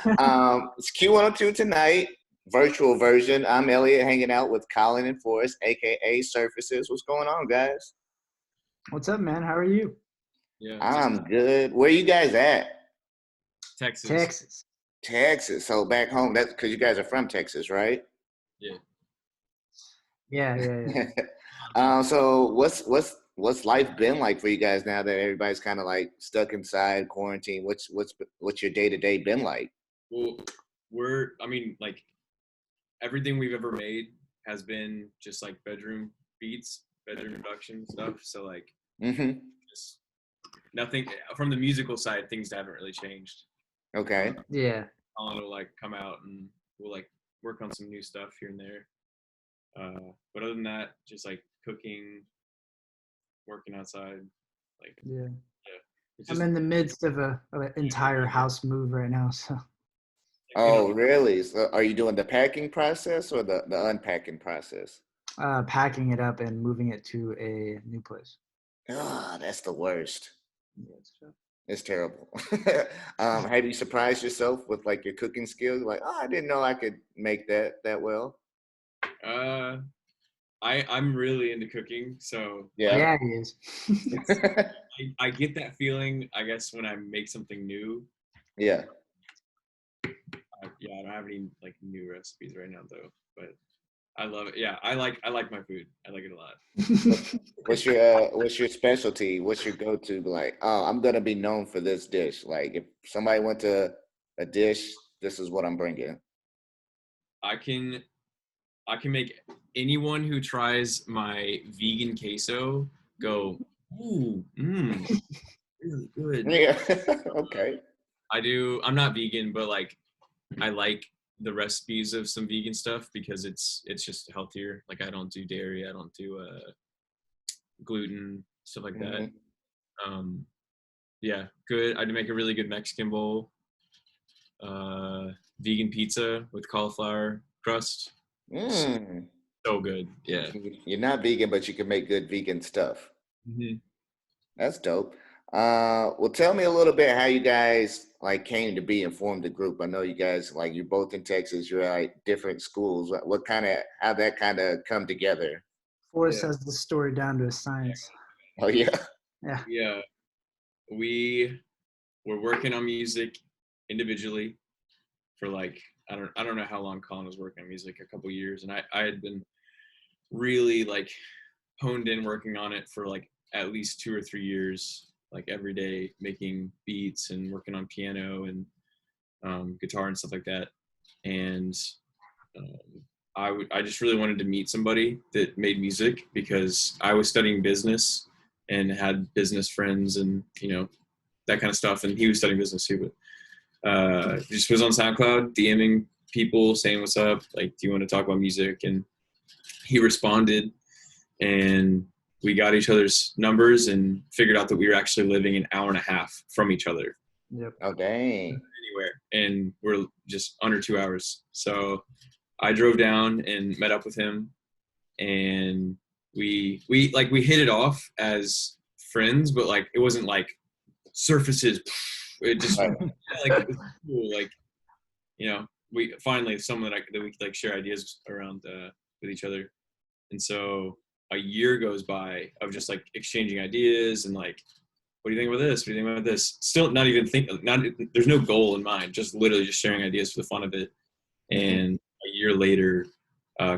It's Q102 tonight, virtual version. I'm Elliot hanging out with Colin and Forrest, aka Surfaces. What's going on, guys? What's up, man? How are you? Yeah, I'm good. Where you guys at? Texas. Texas. Texas. So back home, that's because you guys are from Texas, right? Yeah. Yeah. So what's life been like for you guys now that everybody's kind of like stuck inside quarantine? What's your day to day been like? Well, like everything we've ever made has been just like bedroom beats, bedroom production stuff. So like Mm-hmm. just nothing from the musical side, things haven't really changed. Okay. Yeah. Colin will like come out and we'll like work on some new stuff here and there. But other than that, just like cooking, working outside, like Yeah. it's I'm just in the midst of an entire house move right now, so like, Oh, really? So are you doing the packing process or the unpacking process? packing it up and moving it to a new place. Ah, that's the worst. Yeah, it's tough. It's terrible. Have you surprised yourself with like your cooking skills? Like, oh, I didn't know I could make that well. uh, I'm really into cooking, so like Yeah. Yeah, he is. it's I get that feeling, I guess, when I make something new. Yeah. Yeah, I don't have any like new recipes right now though, but I love it. Yeah, I like my food. I like it a lot. What's your specialty? What's your go-to? Like, oh, I'm gonna be known for this dish. Like, if somebody went to a dish, this is what I'm bringing. I can I can make anyone who tries my vegan queso go, ooh, really good. Yeah. Okay. I do. I'm not vegan, but like I like the recipes of some vegan stuff because it's just healthier. Like I don't do dairy, I don't do gluten, stuff like that. Hmm. Um, yeah, good. I do make a really good Mexican bowl. Vegan pizza with cauliflower crust. Mm. So good. Yeah. You're not vegan, but you can make good vegan stuff. Hmm. That's dope. Well, tell me a little bit how you guys like came to be and formed the group. I know you guys like you're both in Texas. You're at different schools. What kind of how that kind of come together? Forrest Yeah. has the story down to a science. Oh yeah. Yeah. Yeah. We were working on music individually for like I don't know how long Colin was working on music, a couple years, and I had been really like honed in working on it for like at least 2 or 3 years, like every day making beats and working on piano and guitar and stuff like that. And um, I just really wanted to meet somebody that made music because I was studying business and had business friends and that kind of stuff, and he was studying business too. But just was on SoundCloud DMing people saying what's up, like, do you want to talk about music? And he responded, and we got each other's numbers and figured out that we were actually living an hour and a half from each other Yep. Oh dang. anywhere, and we're just under 2 hours. So I drove down and met up with him, and we hit it off as friends, but like it wasn't like surfaces. It just Right. like it was cool. Like we finally someone that we could like share ideas around with each other, and so a year goes by of just like exchanging ideas and like, what do you think about this? What do you think about this? Still not even there's no goal in mind, just literally just sharing ideas for the fun of it. Mhm. And a year later,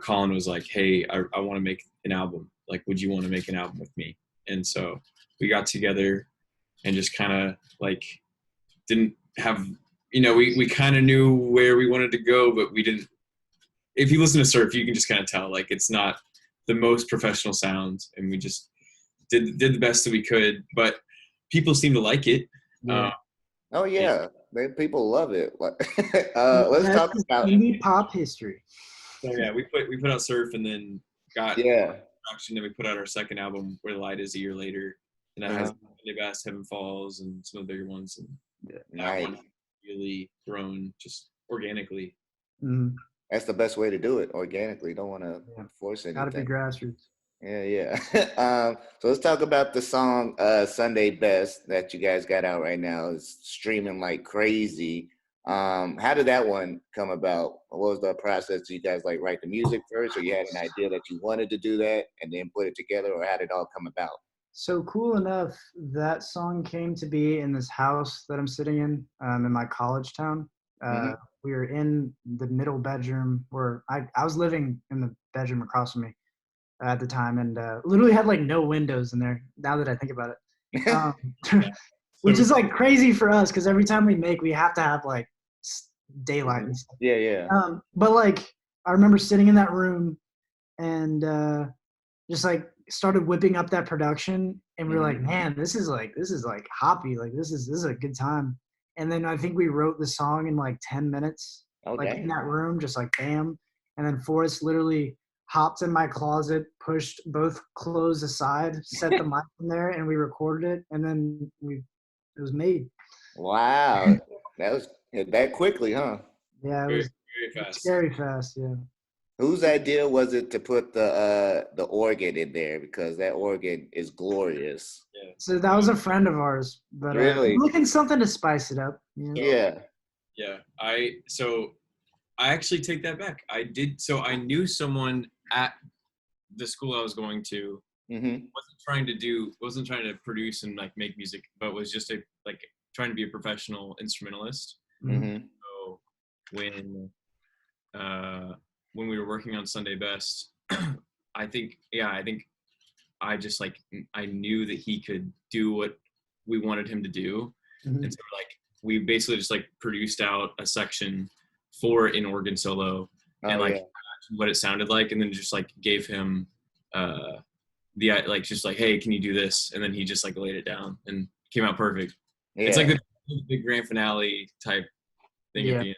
Colin was like, hey, I want to make an album. Like, would you want to make an album with me? And so we got together and just kind of like didn't have, we kind of knew where we wanted to go, but we didn't. If you listen to Surf, you can just kind of tell, like, it's not the most professional sound, and we just did the best that we could, but people seem to like it. Yeah. Oh yeah. People love it. Let's That's talk about indie pop history. So yeah, we put out Surf, and then got yeah. production. Then we put out our second album, Where the Light Is, a year later, and that has Uh-huh. Sunday Best, Heaven Falls, and some of the bigger ones. And that Nice. one really grown just organically. Mm, That's the best way to do it organically. Don't want to yeah. force Gotta be anything. grassroots. Yeah. So let's talk about the song Sunday Best that you guys got out right now. It's streaming like crazy. How did that one come about? What was the process? Did you guys like write the music first, or you had an idea that you wanted to do that and then put it together, or how did it all come about? So cool enough, that song came to be in this house that I'm sitting in my college town. Hmm. We were in the middle bedroom where I was living in the bedroom across from me at the time, and literally had like no windows in there. Now that I think about it, um, Yeah. which So is like crazy for us because every time we make, we have to have like daylight and stuff. Yeah, yeah. But like I remember sitting in that room and just like started whipping up that production, and we were like, man, this is like hoppy, like this is a good time. And then I think we wrote the song in like 10 minutes, Oh, like in dang. that room, just like bam. And then Forrest literally hopped in my closet, pushed both clothes aside, set the mic in there, and we recorded it. And then it was made. Wow, that was that quickly, huh? Yeah, it very, was very fast. scary fast. Yeah. Whose idea was it to put the organ in there, because that organ is glorious? Yeah. So that was a friend of ours, but Really? looking something to spice it up. Yeah. So Yeah. yeah, I actually take that back. I did. So I knew someone at the school I was going to Hmm. wasn't trying to produce and like make music, but was just a like trying to be a professional instrumentalist. Mhm. Hmm. So when uh when we were working on Sunday Best, I think I just like I knew that he could do what we wanted him to do, and Mhm. so like we basically just like produced out a section for an organ solo Oh and like yeah. what it sounded like, and then just like gave him uh the like just like, hey, can you do this? And then he just like laid it down and came out perfect. It's like Yeah. the big grand finale type thing at Yeah. the end.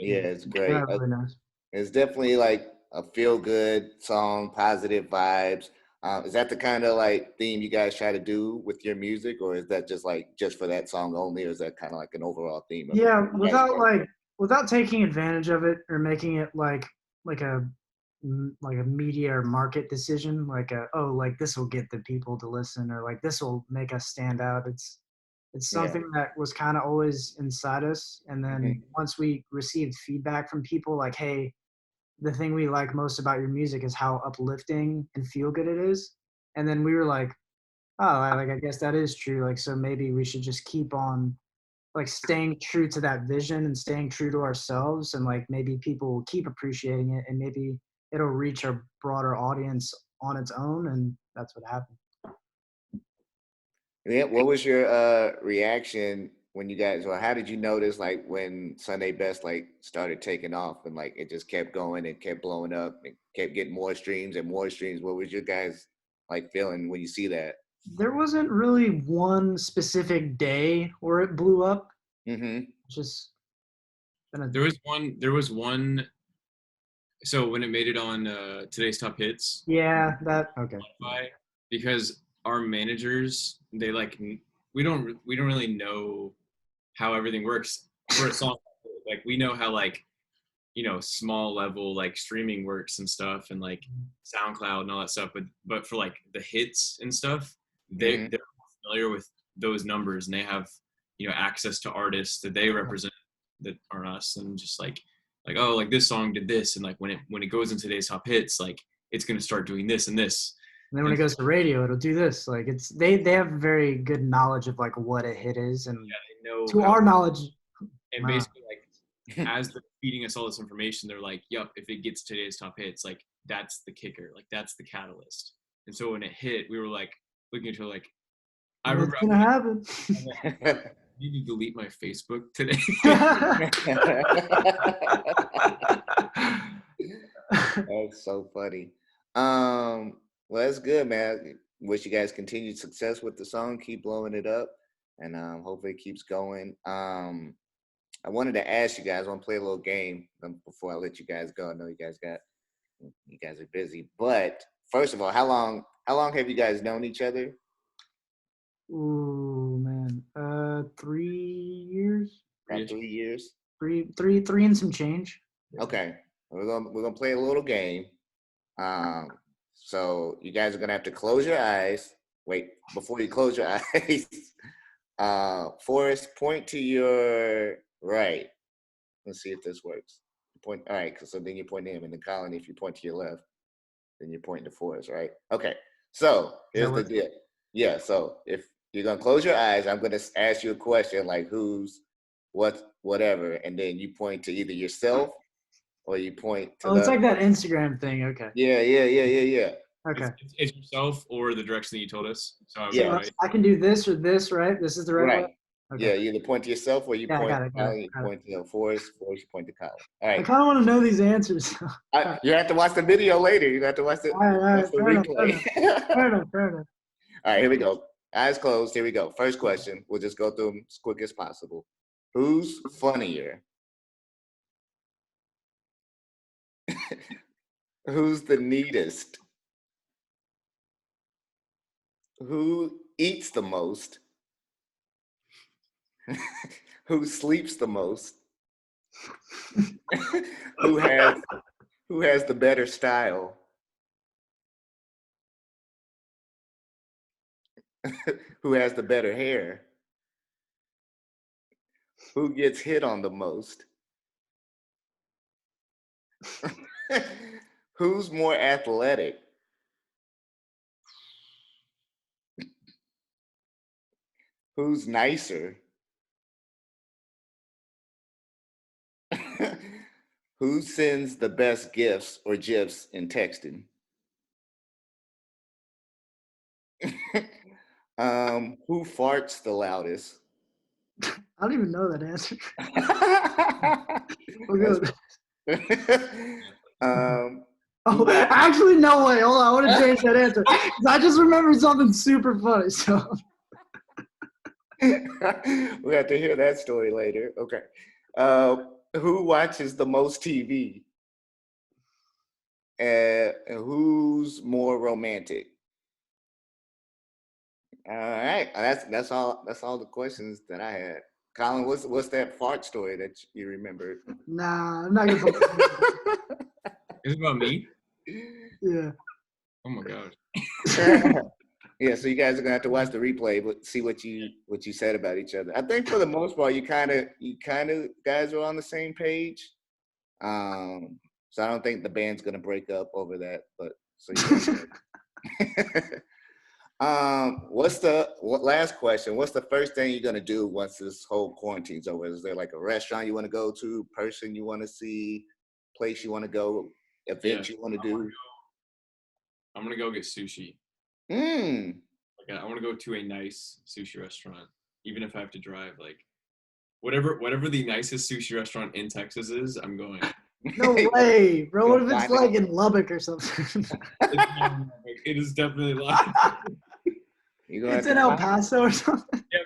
Yeah. Like, It's Yeah, great. really nice. It's definitely like a feel good song, positive vibes. Is that the kind of like theme you guys try to do with your music, or is that just like just for that song only, or is that kind of like an overall theme of Yeah, you guys work? without taking advantage of it or making it like like a media or market decision, like oh, like this will get the people to listen, or like this will make us stand out. It's Yeah. something that was kind of always inside us, and then Hmm. once we received feedback from people like, hey, the thing we like most about your music is how uplifting and feel good it is. And then we were like, oh, I guess that is true. Like, so maybe we should just keep on like staying true to that vision and staying true to ourselves. And like maybe people will keep appreciating it, and maybe it'll reach a broader audience on its own. And that's what happened. Yeah. What was your reaction when you guys, or how did you notice like when Sunday Best like started taking off and like it just kept going and kept blowing up and kept getting more streams and more streams? What was your guys like feeling when you see that? There wasn't really one specific day where it blew up. Hmm. It's just been a, there was one. So when it made it on today's top hits, yeah, that, okay. Spotify, because our managers, they like we don't really know how everything works for a song. Like we know how like small level like streaming works and stuff, and like SoundCloud and all that stuff, but for like the hits and stuff, Hmm. they're familiar with those numbers, and they have access to artists that they represent that aren't us, and just like, oh, like this song did this, and like when it goes into today's top hits, like it's gonna start doing this and this. And then when And it goes to radio, it'll do this. Like it's they have very good knowledge of like what a hit is, and they know to how, our knowledge, and uh, basically like as they're feeding us all this information, they're like, "Yup, if it gets today's top hits, like that's the kicker, like that's the catalyst." And so when it hit, we were like looking at her like, I what's remember gonna happen? I'm like, "You need to delete my Facebook today." That's so funny. Well, that's good, man. Wish you guys continued success with the song. Keep blowing it up, and hopefully it keeps going. I wanted to ask you guys. I want to play a little game before I let you guys go. I know you guys are busy, but first of all, how long have you guys known each other? Ooh man, 3 years, About 3 years. three and some change. Okay, we're gonna play a little game. Um, so you guys are gonna have to close your eyes. Wait, before you close your eyes, Forrest, point to your right. Let's see if this works. Point. All right. So then you point to him, and then Colin, if you point to your left, then you're pointing to Forrest, right? Okay. So here's the deal. Yeah. So if you're gonna close your eyes, I'm gonna ask you a question like who's, what, whatever, and then you point to either yourself or you point to Oh, the. it's like that Instagram thing. Okay. Yeah. Okay. It's yourself or the direction that you told us. So I was Yeah. right. I can do this or this, right? This is the right way. Right. Okay. Yeah, you either point to yourself or you Yeah, I point got it. you point to Forrest, or you point to Colin. All I right. kind of want to know these answers. You have to watch the video later. You have to watch All right. the Fair enough. replay. Fair enough. All right, here we go. Eyes closed. Here we go. First question. We'll just go through them as quick as possible. Who's funnier? Who's the neatest? Who eats the most? Who sleeps the most? who has the better style? Who has the better hair? Who gets hit on the most? Who's more athletic? Who's nicer? Who sends the best gifts or gifs in texting? Who farts the loudest? I don't even know that answer. We're good. Actually, no way. Hold on. I want to change that answer. I just remembered something super funny. So we have to hear that story later. Okay. Who watches the most TV? And who's more romantic? All right. That's all the questions that I had. Colin, what's that fart story that you remembered? nah, I'm not gonna. Is it about me? Yeah. Oh my gosh. Yeah, so you guys are gonna have to watch the replay, but see what you said about each other. I think for the most part, you kind of guys are on the same page. So I don't think the band's gonna break up over that. But so you guys last question? What's the first thing you're gonna do once this whole quarantine's over? Is there like a restaurant you want to go to, person you want to see, place you want to go, event you want to do? I'm gonna go get sushi. Mm. Like, I want to go to a nice sushi restaurant, even if I have to drive. Like, whatever the nicest sushi restaurant in Texas is, I'm going. No way, bro. What if it's like in Lubbock or something? It is definitely Lubbock. It's in El Paso or something. Yeah.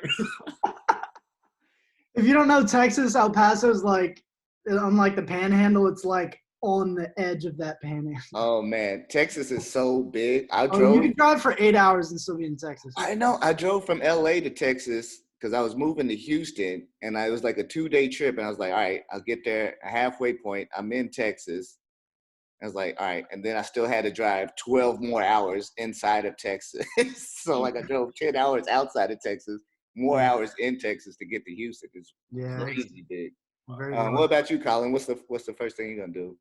If you don't know Texas, El Paso is like, unlike the Panhandle, it's like on the edge of that panhandle. Oh man, Texas is so big. You can drive for 8 hours and still be in Texas. I know. I drove from LA to Texas because I was moving to Houston, and it was like a 2-day trip. And I was like, all right, I'll get there a halfway point. I'm in Texas. I was like, all right, and then I still had to drive 12 more hours inside of Texas. So like I drove 10 hours outside of Texas, more hours in Texas to get to Houston. It's crazy big. What about you, Colin? What's the first thing you're gonna do?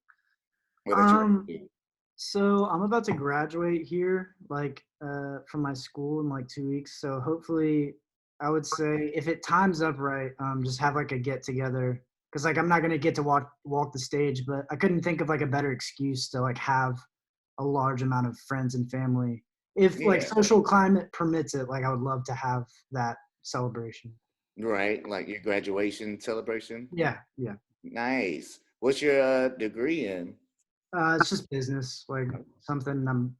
So I'm about to graduate here, like from my school in like 2 weeks. So hopefully, I would say if it times up right, just have like a get together. Because like I'm not gonna get to walk the stage, but I couldn't think of like a better excuse to like have a large amount of friends and family. If like social climate permits it, like I would love to have that celebration. Right, like your graduation celebration. Yeah. Nice. What's your degree in? It's just business, like something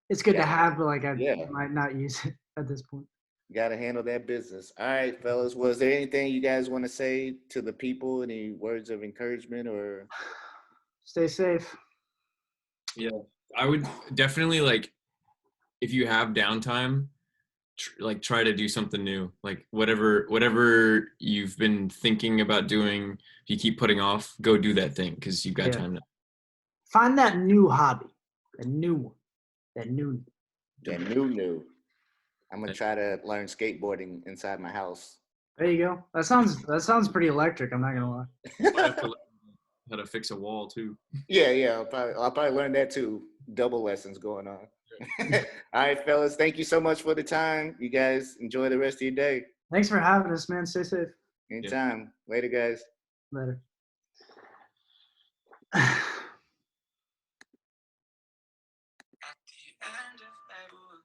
it's good to have, but like I might not use it at this point. Got to handle that business. All right, fellas. Was there anything you guys want to say to the people? Any words of encouragement or? Stay safe. Yeah, I would definitely like if you have downtime, like try to do something new. Like whatever you've been thinking about doing, if you keep putting off, go do that thing because you've got time now. Find that new hobby, a new one, that new. I'm gonna try to learn skateboarding inside my house. There you go. That sounds pretty electric. I'm not gonna lie. how to fix a wall too. Yeah. I'll probably learn that too. Double lessons going on. All right, fellas. Thank you so much for the time. You guys enjoy the rest of your day. Thanks for having us, man. Stay safe. Anytime. Later, guys. Later.